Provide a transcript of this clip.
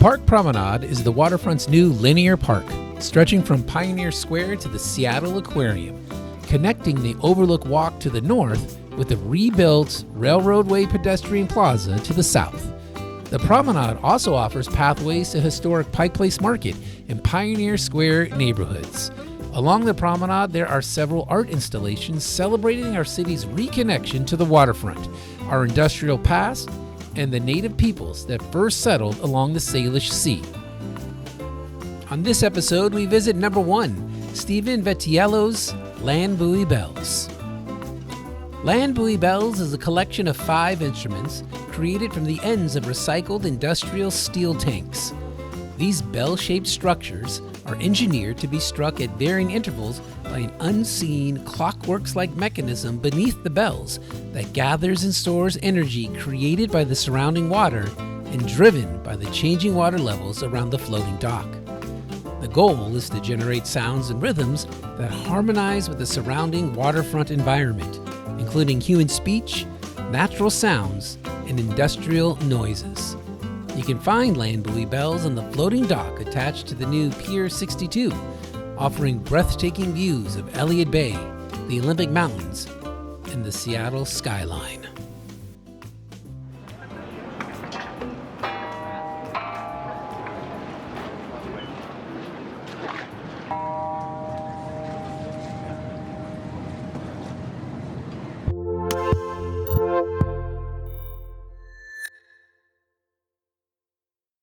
Park Promenade is the waterfront's new linear park, stretching from Pioneer Square to the Seattle Aquarium, connecting the Overlook Walk to the north with the rebuilt Railroadway Pedestrian Plaza to the south. The promenade also offers pathways to historic Pike Place Market and Pioneer Square neighborhoods. Along the promenade, there are several art installations celebrating our city's reconnection to the waterfront, our industrial past, and the native peoples that first settled along the Salish Sea. On this episode, we visit number 1, Stephen Vitiello's Land Buoy Belles. Land Buoy Belles is a collection of 5 instruments created from the ends of recycled industrial steel tanks. These bell-shaped structures are engineered to be struck at varying intervals by an unseen, clockworks-like mechanism beneath the bells that gathers and stores energy created by the surrounding water and driven by the changing water levels around the floating dock. The goal is to generate sounds and rhythms that harmonize with the surrounding waterfront environment, including human speech, natural sounds, and industrial noises. You can find Land Buoy Belles on the floating dock attached to the new Pier 62, offering breathtaking views of Elliot Bay, the Olympic Mountains, and the Seattle skyline.